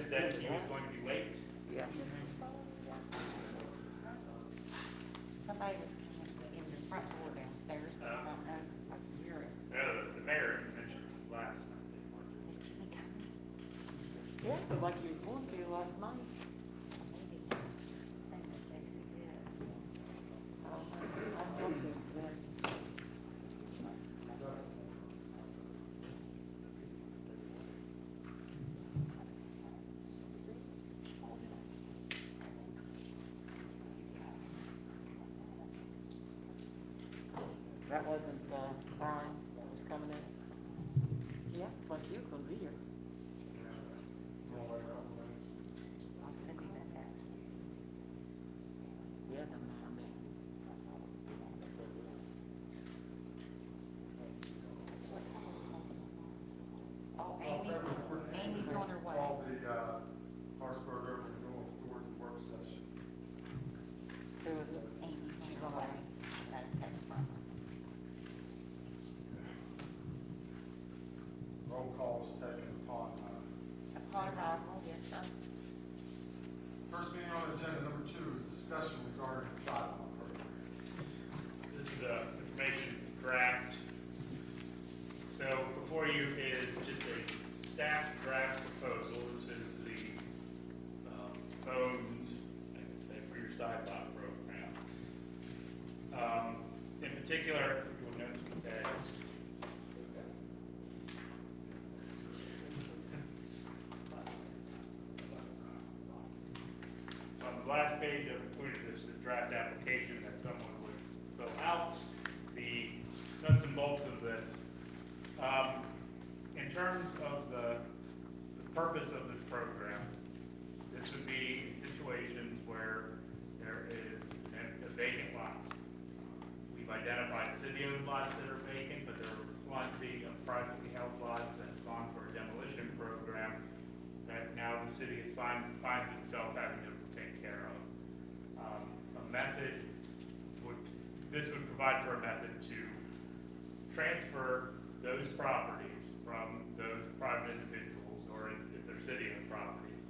suggested that he was going to be late. Yeah. Somebody was coming in the front door downstairs, but I don't know if I can hear it. The mayor mentioned last night. Is Jimmy coming? Yeah, but like he was going to last night. Maybe. I think that Casey did. I don't know. I talked to him today. That wasn't, Brian that was coming in? Yeah, like he was gonna be here. I'll send you that back. Yeah, no, I mean. Oh, Amy's on her way. Call the, Harrisburg Urban Renewal Authority work session. Who was it? Amy's on her way. Got a text from her. Roll call is taken upon, Upon arrival, yes, sir. first meeting on agenda number 2 is discussion regarding the sidewalk program. This is the information draft. So before you is just a staff draft proposal. This is the bones, I can say, for your sidewalk program. In particular, you will note that on the last page, I've included this draft application that someone would fill out. The nuts and bolts of this. In terms of the purpose of this program, this would be in situations where there is a vacant lot. We've identified city-owned lots that are vacant, but there are plenty of privately held lots that's gone for a demolition program that now the city finds itself having to take care of. This would provide for a method to transfer those properties from those private individuals, or if they're city-owned properties,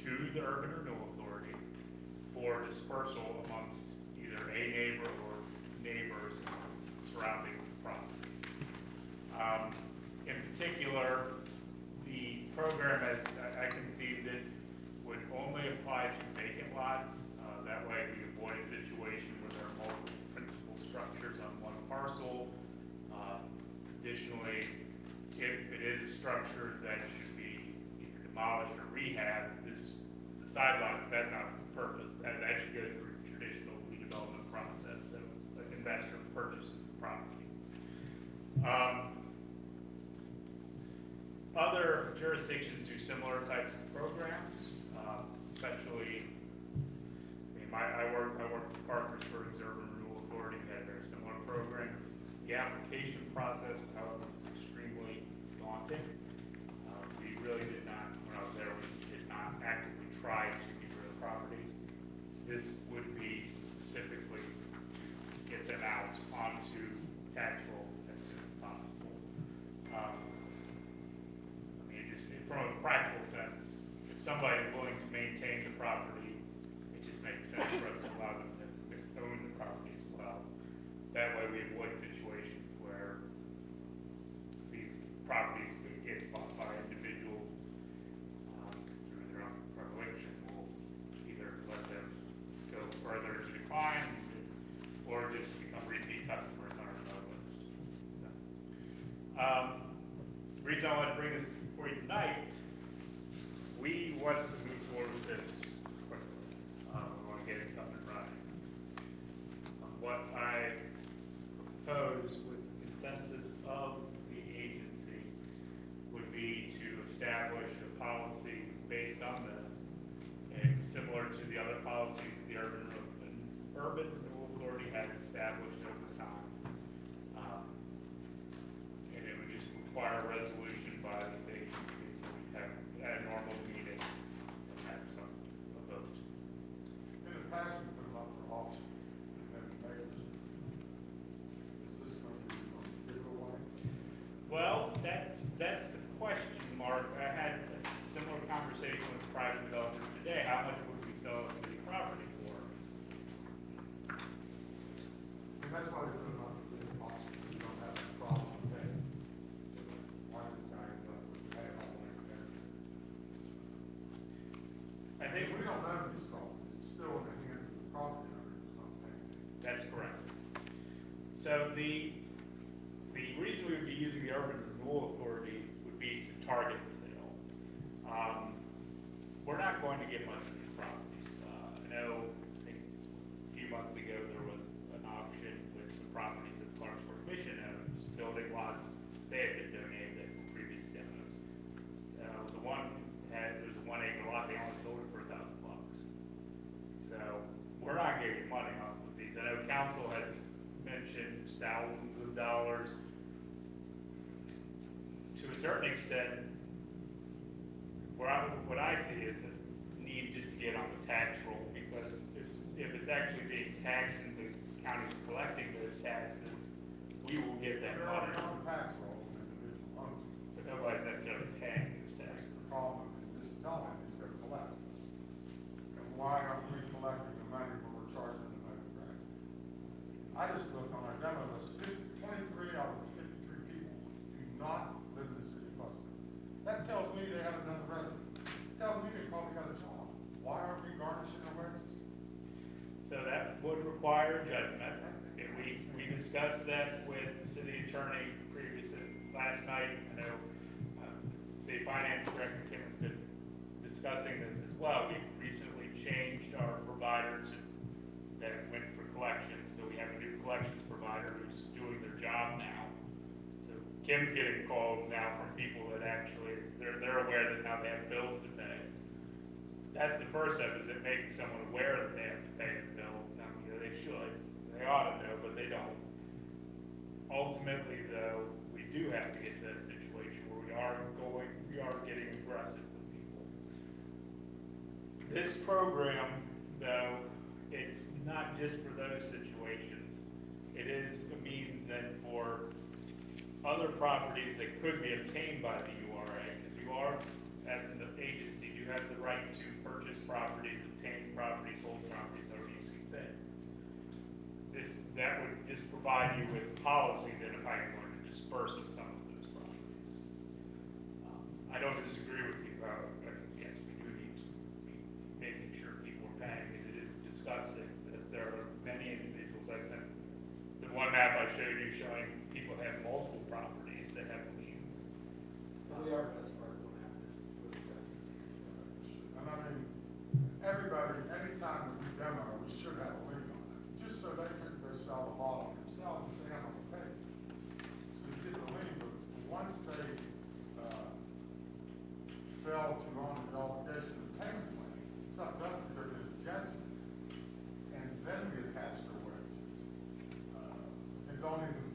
to the Urban Renewal Authority for dispersal amongst either a neighbor or neighbors surrounding the property. In particular, the program, as I conceived it, would only apply to vacant lots. That way we avoid a situation where there are multiple principal structures on one parcel. Additionally, if it is a structure that should be either demolished or rehabbed, the sidewalk, that's not the purpose. That should go through the traditional redevelopment process. So an investor purchases the property. Other jurisdictions do similar types of programs, especially, I work with Parkersburg Urban Renewal Authority. They have very similar programs. The application process, however, was extremely daunting. We really did not, when I was there, we did not actively try to get rid of properties. This would be specifically to get them out onto tax rolls as soon as possible. From a practical sense, if somebody is willing to maintain the property, it just makes sense for us to allow them to own the property as well. That way we avoid situations where these properties could get bought by individuals through their own predilection. We'll either let them go further to decline or just become repeat customers on our list. The reason I wanted to bring this before you tonight, we want to move forward with this quickly. We want to get it up and running. What I propose with the consensus of the agency would be to establish a policy based on this, and similar to the other policies the Urban Renewal Authority has established over time. And it would just require a resolution by this agency, so we'd have at a normal meeting and have a vote. In the past, we put them up for auction, and then the neighbors. Is this going to be a giveaway? Well, that's the question mark. I had a similar conversation conversation with the private developer today, how much would we sell city property for? And that's why they put it on the bid auction, you don't have a problem with that. Why this guy ends up with that all like that. I think We don't own this property, it's still in the hands of the property owner, it's not paying. that's correct. So the reason we would be using the urban renewal authority would be to target the sale. We're not going to get much of these properties. I know, I think a few months ago, there was an auction with some properties that Clarksburg Mission owns, building lots, they had been donated at previous demos. The one there's a 1 acre lot, they only sold it for $1,000. So we're not getting money off of these. I know council has mentioned thousands of dollars. To a certain extent, what I see is a need just to get on the tax roll, because if it's actually being taxed and the county's collecting those taxes, we will get that They're money, already on the tax roll, and individual owners. but nobody's necessarily paying those That's taxes. the problem in this development, is they're collecting. And why aren't we collecting the money when we're charging the money grass? I just looked on our demo list, 23 out of the 53 people do not live in the city of Buster. That tells me they have another resident. Tells me they probably got a job. Why aren't we garnishing their wages? So that would require judgment. And we discussed that with the city attorney previously, last night. I know, city finance director Kim has been discussing this as well. We recently changed our providers that went for collections. So we have a new collections provider who's doing their job now. So Kim's getting calls now from people that actually, they're aware that now they have bills to pay. That's the first step, is it making someone aware that they have to pay the bill. Now, they should, they ought to know, but they don't. Ultimately, though, we do have to get to that situation where we are getting aggressive with people. This program, though, it's not just for those situations. It is a means then for other properties that could be obtained by the URA, because you are, as an agency, you have the right to purchase properties, obtain properties, hold properties, however you see fit. That would just provide you with policy then of how you're going to disperse of some of those properties. I don't disagree with you, yes, we do need to be making sure people are paying, because it is disgusting that there are many individuals. I sent the one map I showed you showing people have multiple properties that have liens. We are gonna start going after this. And I mean, everybody, anytime we demo, we should have a lien on it, just so they can go sell the bottle themselves and say, I'm gonna pay. So you get the lien, but once they, fail to honor the obligation of payment plan, it's up to us to go to the judge, and then we attach their wages. And don't even,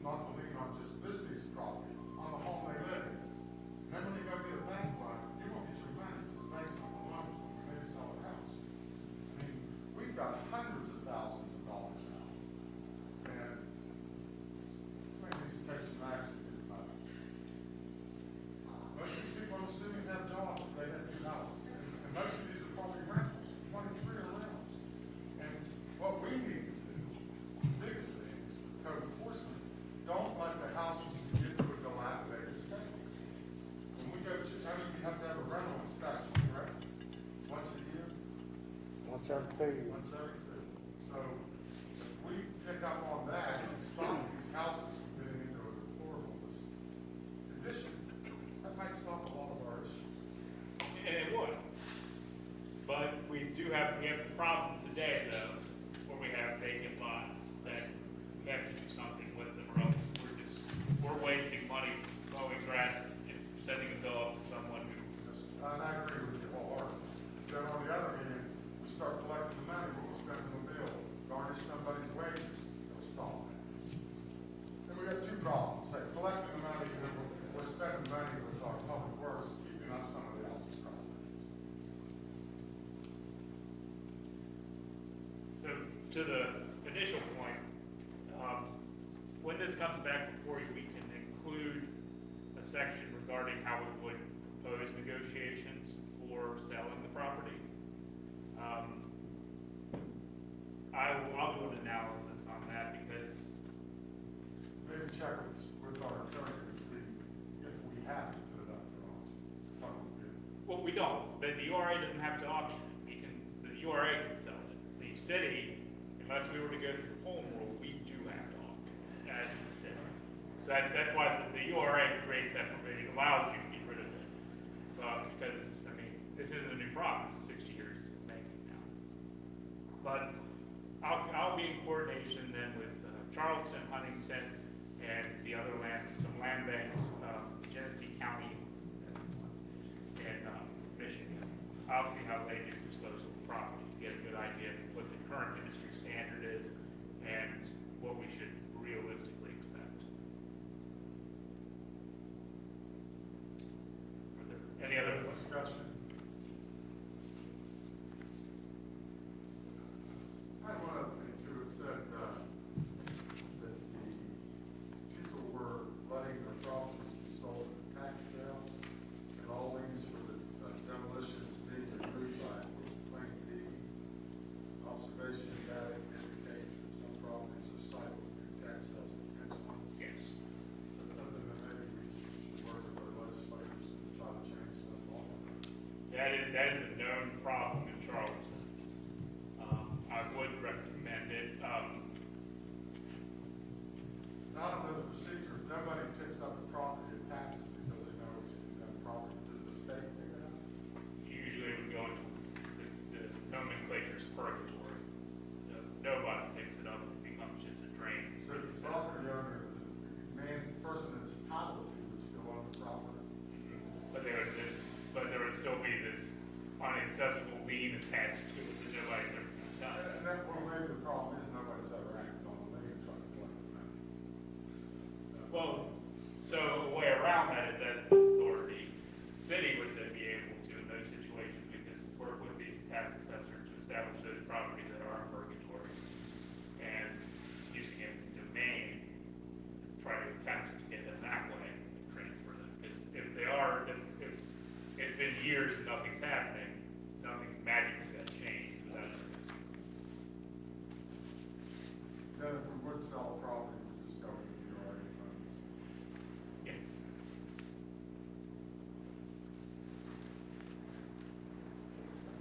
not the lien on just this piece of property, on the home they live in. And then when you go get a bank loan, you won't get your money, because the bank's not gonna loan you when they sell a house. I mean, we've got hundreds of thousands of dollars now. And maybe these cases are actually good money. Most of these people, I'm assuming, have jobs, they have two houses. And most of these are probably rentals, 23 are rentals. And what we need to do, the biggest thing is with code enforcement, don't let the houses you get to a dilapidated state. When we go to, I mean, you have to have a rental inspection, correct? Once a year? Once every 2 years. Once every two. So if we pick up on that and stop these houses from getting into a deplorable condition, that might stop a lot of our issues. And it would. But we have the problem today, though, where we have vacant lots that we have to do something with them, or else we're wasting money mowing grass and sending a bill off to someone who, And I agree with you wholeheartedly. Then on the other hand, we start collecting the money, we'll send them a bill, garnish somebody's wages, it'll stop that. Then we got two problems, say collecting the money, and then we're spending money with our public works, keeping up somebody else's property. so to the initial point, when this comes back before you, we can include a section regarding how we would propose negotiations before selling the property. I'll do an analysis on that because, Maybe check with our attorney to see if we have to put it up for auction. Probably. well, we don't, but the URA doesn't have to auction it. The URA can sell it. The city, unless we were to go through home rule, we do have to auction it as the city. So that's why the URA creates that provision, allows you to get rid of it. Because, I mean, this isn't a new problem, it's 60 years in making now. But I'll be in coordination then with Charleston, Huntington, and the other some land banks, Genesee County, and Michigan. I'll see how they do disposal of the property to get a good idea of what the current industry standard is and what we should realistically expect. Are there any other questions? Discussion? I had one other thing too. It said, that the people were letting their properties be sold at tax sale, and all liens for the demolitions being agreed by plain deed. Observation data indicates that some properties are cited through tax sales intentionally. Yes. That's something that maybe we should work with our legislators to try to change that law. That is a known problem in Charleston. I would recommend it. I don't know the procedure. If nobody picks up the property in taxes because they know it's condemned property, does the state pick it up? Usually it would go into the nomenclature's purgatory. Nobody picks it up, it becomes just a drain. So the property owner, the person that's titled to would still own the property? But there would still be this unaccessible lien attached to it that nobody's ever done. And that, well, maybe the problem is nobody's ever acted on the lien, trying to collect the money. Well, so a way around that is as the authority, the city would then be able to, in those situations, we could work with the tax assessor to establish those properties that are in purgatory and using a domain, try to attempt to get them that way and transfer them. Because if they are, if it's been years and nothing's happening, nothing's magically going to change without it. Then if we would sell a property, we just go into the URA funds. Yeah.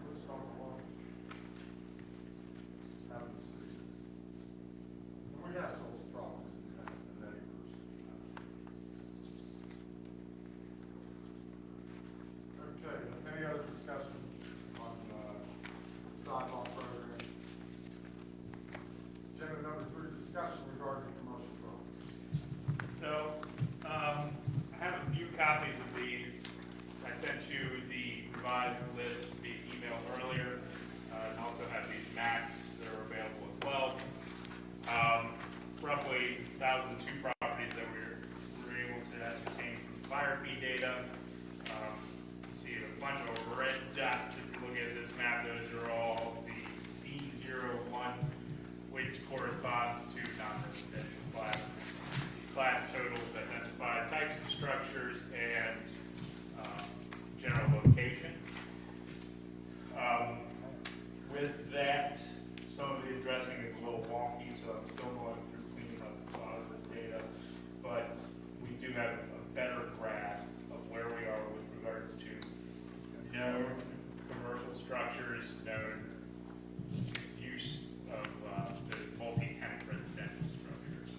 Let's talk about having decisions. And we have sold properties in the past, in any Okay, any other discussion on sidewalk program? Agenda number 3, discussion regarding commercial drawings. So, I have a few copies of these. I sent you the revised list via email earlier, and also have these maps that are available as well. Roughly 1,002 properties that we were able to ascertain from fire fee data. You see a bunch of red dots. If you look at this map, those are all the C01, which corresponds to non-residential classes. Class totals identify types of structures and general locations. With that, some of the addressing is a little wonky, so I'm still going through cleaning up a lot of this data, but we do have a better graph of where we are with regards to known commercial structures, known use of the multi-tenant residential structures.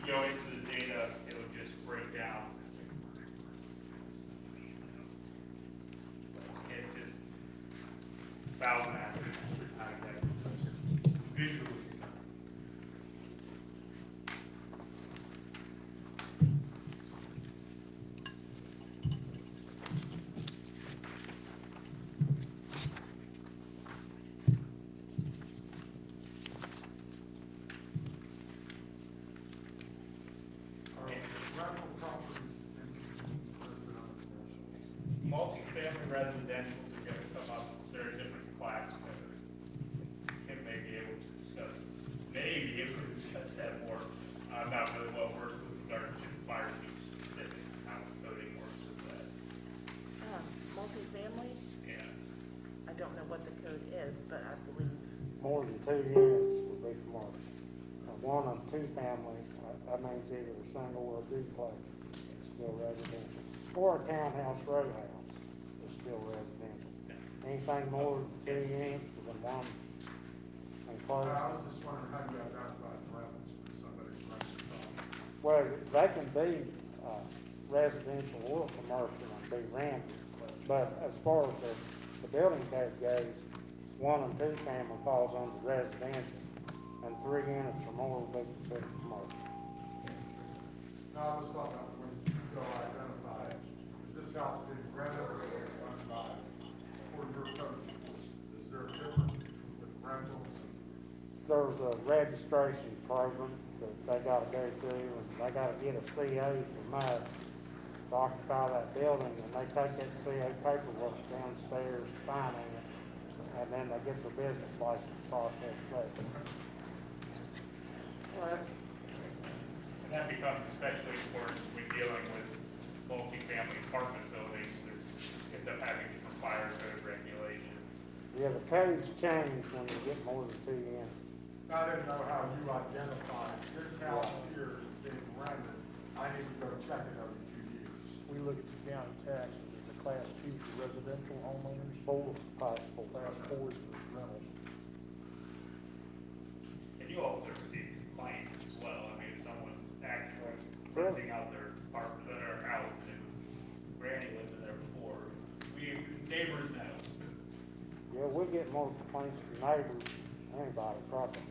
Go into the data, it'll just break down. It's just 1,000 acres, visually. Rental properties in residential commercial. Multi-family residentials are going to come up, they're a different class, but Kim may be able to discuss maybe it would assess that more. I'm not really well versed with regard to fire chief specific, how coding works with that. Multifamily, Yeah. I don't know what the code is, but I believe, More than 2 units would be commercial. One and two family, that means either a single or a duplex, it's still residential. Or a townhouse row house, is still residential. Anything more than 2 units within one enclosed. I was just wondering how you identify the rentals for somebody's renting property. Well, they can be residential or commercial and be rented. But as far as the building code goes, 1 and 2 family falls under residential, and 3 units or more will be considered commercial. No, I was talking about when you go identify, is this house being rented or is it run by, for your code enforcement? Is there a difference with rentals and There's a registration program that they gotta go through, and they gotta get a CO from us to occupy that building, and they take that CO paperwork downstairs to finance, and then they get their business license process later. And that becomes especially important when dealing with multifamily apartment buildings, there's, end up having different fire code regulations. Yeah, the codes change when you get more than 2 units. I didn't know how you identify this house here is being rented. I need to go check it every 2 years. We look at the county taxes, the class 2 for residential homeowners, 4 possible. class 4 is for rentals. And you also receive complaints as well. I mean, if someone's actually renting out their apartment or their house and it was Randy lived in there before, neighbors know. Yeah, we get more complaints from neighbors than anybody, probably.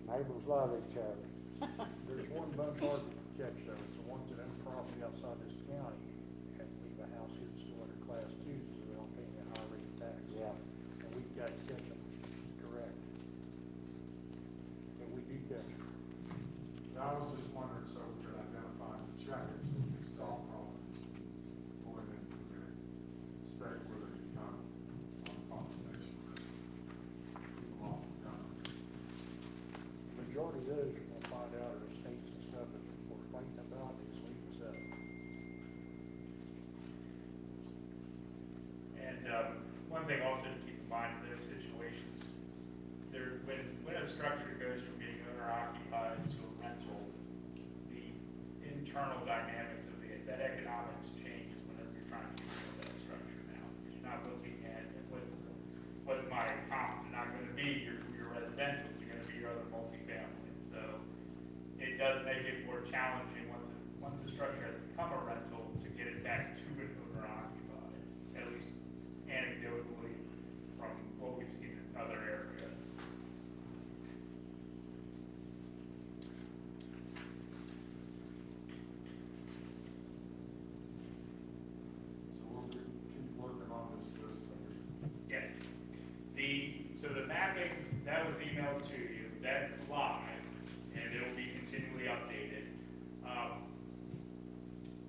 Neighbors love each other. There's one bunch hard to catch though, it's the ones that own property outside this county and leave a house here that's still under class 2, so they don't pay that high rate of tax. Yeah. And we've got to catch them, correct. And we do catch them. I was just wondering, so we could identify the checkers so we could solve problems going into the state where they become on population risk. People often come. The majority of those you're gonna find out are estates and stuff that we're fighting about, is leaving us out. And one thing also to keep in mind in those situations, when a structure goes from being owner occupied to a rental, the internal dynamics of that economics changes whenever you're trying to build that structure now. You're not looking at what's my comps are not going to be your residential, you're going to be your other multifamily. So it does make it more challenging once the structure has become a rental to get it back to an owner occupied, at least anecdotally from what we've seen in other areas. So we'll keep working on this list. Yes. So the mapping, that was emailed to you, that's live, and it'll be continually updated.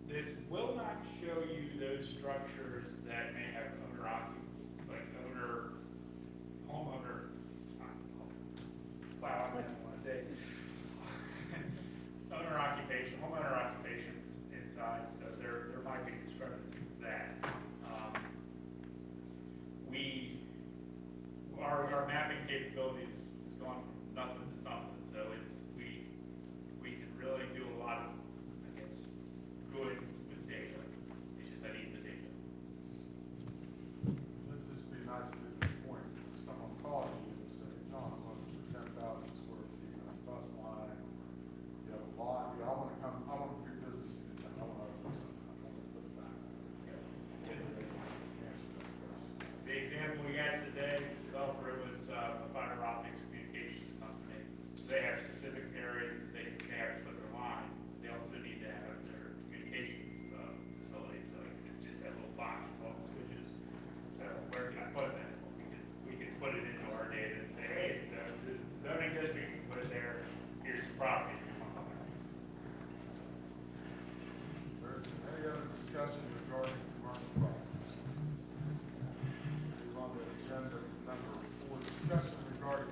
This will not show you those structures that may have homeowner, wow, I'm having one day. Homeowner occupations inside, so there might be discrepancy with that. Our mapping capabilities has gone from nothing to something, so we can really do a lot of, I guess, good with data. It's just I need the data. It'd just be nice to get to the point, if someone calls you and say, John, I'm looking for 10,000 square feet on a bus line, or you have a lot, I want to do business in it, I want to open something, I want to put it back. Answer that question. The example we had today, the developer was a fiber optics communications company. So they have specific areas that they have to put their line. They also need to have their communications facility, so it's just that little box with all the switches. So where can I put that? We can put it into our data and say, hey, it's the zoning district, you can put it there, here's some property. There's any other discussion regarding commercial properties? Move on to agenda number 4, discussion regarding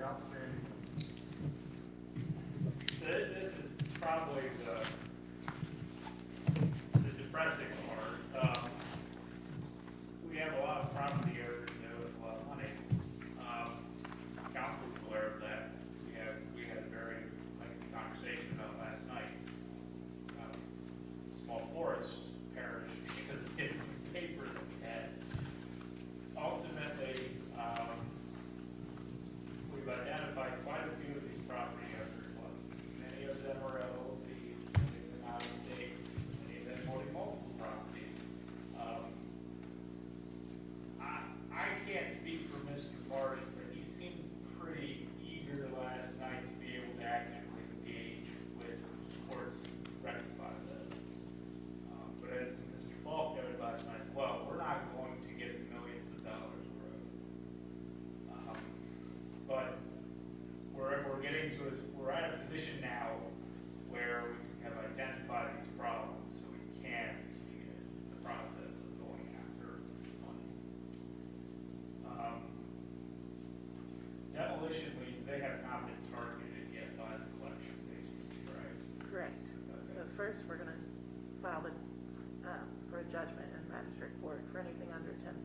first, we're gonna file it, for a judgment in magistrate court for anything under 10,000.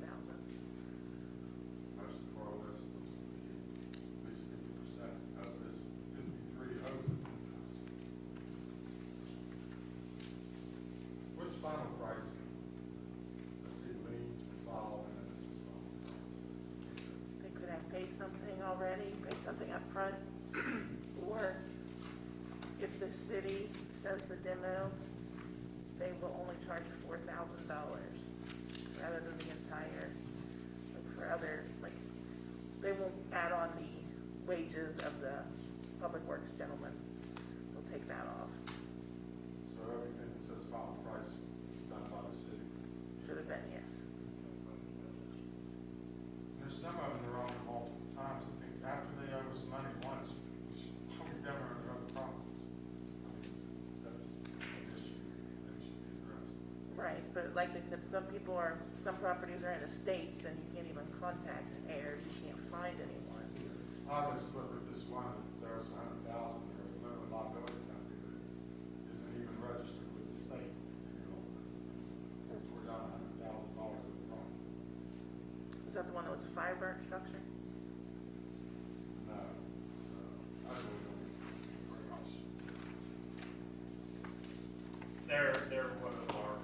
Most of our list was at least 50% of this 53 over 10,000. What's final pricing? Let's see, liens were filed, and then this is final price. They could have paid something already, paid something up front, or if the city does the demo, they will only charge $4,000 rather than the entire, like for other, like, they won't add on the wages of the public works gentleman. They'll take that off. So everything that says final price was done by the city. Should have been, yes. There's some of them that are on there multiple times. I think after they owe us money once, we should probably never have other problems. That's an issue that should be addressed. Right, but like they said, some properties are in estates and you can't even contact heirs, you can't find anyone. I just looked at this one, there was 100,000, there was limited liability company that isn't even registered with the state. We're down $100,000 of the problem. Is that the one that was a fire burn structure? No, so I really don't very much. They're one of our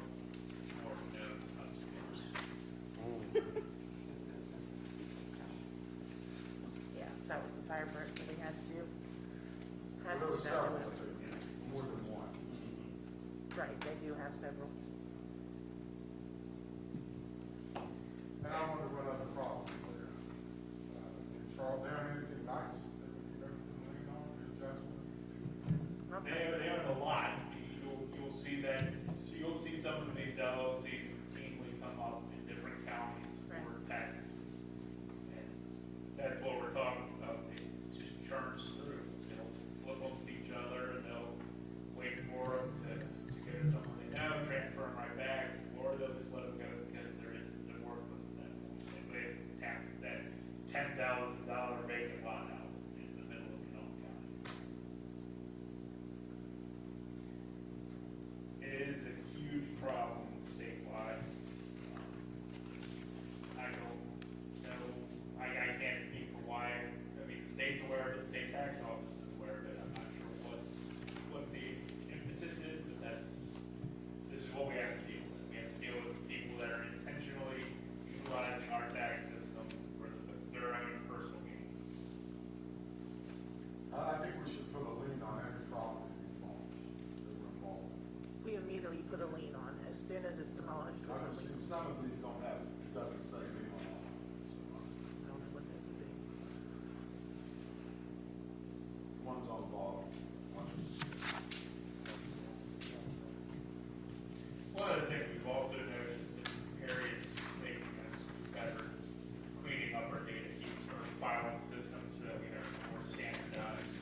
more known customers. Yeah, that was the fire burn that we had to do. Had Well, there to was do that several, one. more than one. Right, they do have several. And I wonder what other problems there. In Charles, they have anything nice that we can lean on, your judgment? They own a lot. You'll see that, so you'll see some of these LLCs routinely come up in different counties for taxes. And that's what we're talking about. It just churns through. They'll flip them to each other and they'll wait for them to go to someone they know, transfer them right back, or they'll just let them go because they're worthless at that point. They tap that $10,000 vacant lot out in the middle of Canal County. It is a huge problem statewide. I don't know, I can't speak for why, I mean, the state's aware of it, the state tax office is aware of it, I'm not sure what the impetus is, but this is what we have to deal with. We have to deal with people that are intentionally utilizing our tax system for their own personal gains. I think we should put a lien on every property demolished that we're involved in. We immediately put a lien on as soon as it's demolished. we put a I've lien. seen some of these don't have, it doesn't say lien on them. I don't know what they would be. One's on the bottom, one's. One of the things we've also noticed in areas making us better, cleaning up our data keeping our filing systems so that we are more standardized.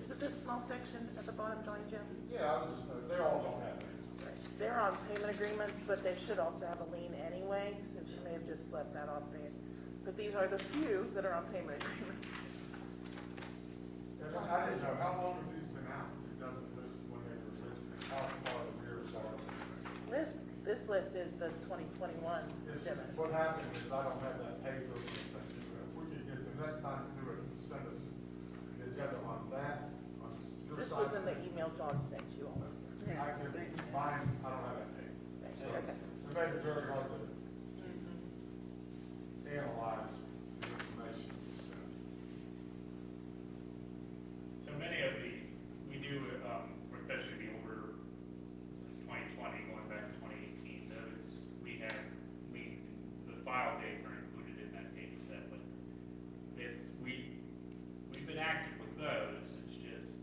Is it this small section at the bottom, Johnny Jim? Yeah, I was just, they all don't have liens. They're on payment agreements, but they should also have a lien anyway, since you may have just left that off there. But these are the few that are on payment agreements. And I didn't know, how long have these been out? It doesn't list when they were written, how far the years are. This list is the 2021 It's, demo. what happened is I don't have that paper to send you. If we could get, the next time you do it, send us the agenda on that, on your This side. was in the email John sent you all. I can, mine, I don't have that paper. So Okay. it made it very hard to analyze the information you sent. So many of we do, especially the older 2020, going back to 2018, those, we have liens, the file dates are included in that data set, but we've been active with those, it's just,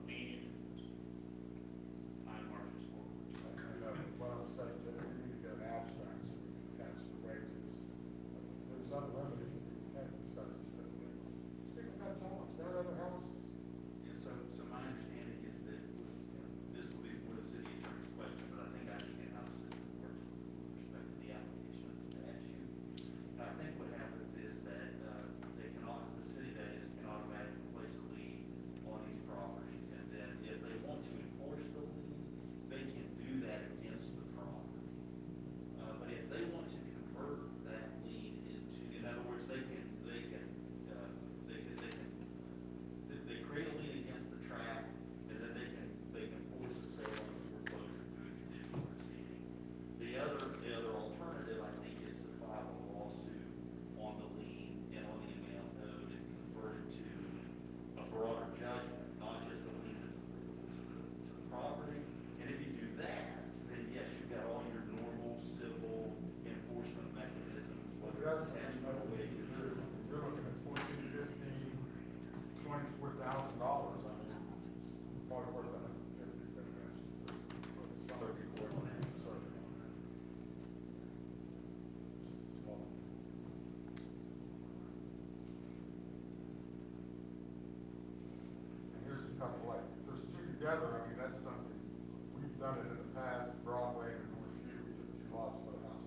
lien, time marches forward. You know, what I was saying, that we need to get an abstract so we can attach the wages. There's other remedies that we can have besides just that. Speaking of that, John, property. And if you do that, then yes, you've got all your normal civil enforcement mechanisms, whether it's attachment or wages. You're looking at $14,000, $15,000, $24,000, I mean, probably worth $150,000. Circuit court on that. Small. And here's a couple, like, there's two together, I mean, that's something, we've done it in the past, Broadway and North View, we took 2 lots for the house.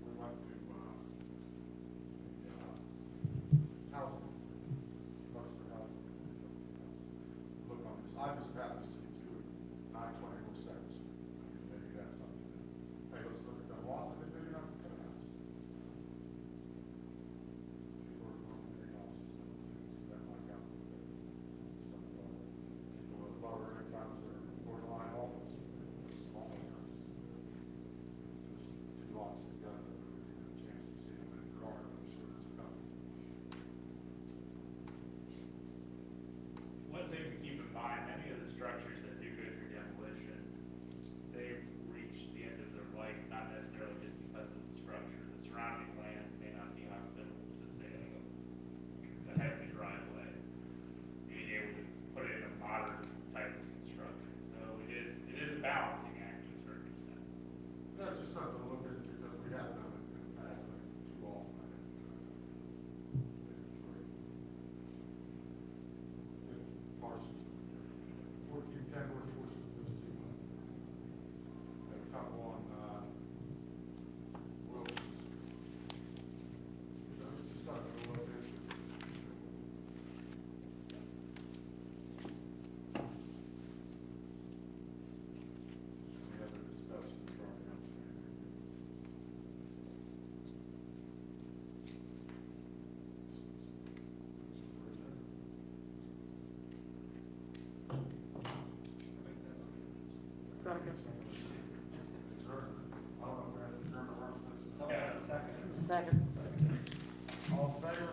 We went to, housing, cluster housing. Look on this, I just happened to see 2 at 920 North Second Street. Maybe that's something. Hey, let's look at that lot, and maybe not put a house. People are looking at houses, that might got some, people with lower incomes are borderline homeless, small incomes. Just 2 lots together, a chance to see them in the car, I'm sure there's a couple. One thing to keep in mind, many of the structures that do go through demolition, they've reached the end of their life, not necessarily just because of the structure. The surrounding lands may not be hospitable to say a heavy driveway, being able to put in a modern type of construction. So it is a balancing act to a certain extent. Yeah, it's just something to look at because we have done it in the past, like, too often. Parsons, 1410 North Fourth Street, those 2 ones. And a couple on, Wilson Street. So it's just something to look at. Any other discussion regarding outstanding? Second. All in favor? Yeah. Second. All in favor?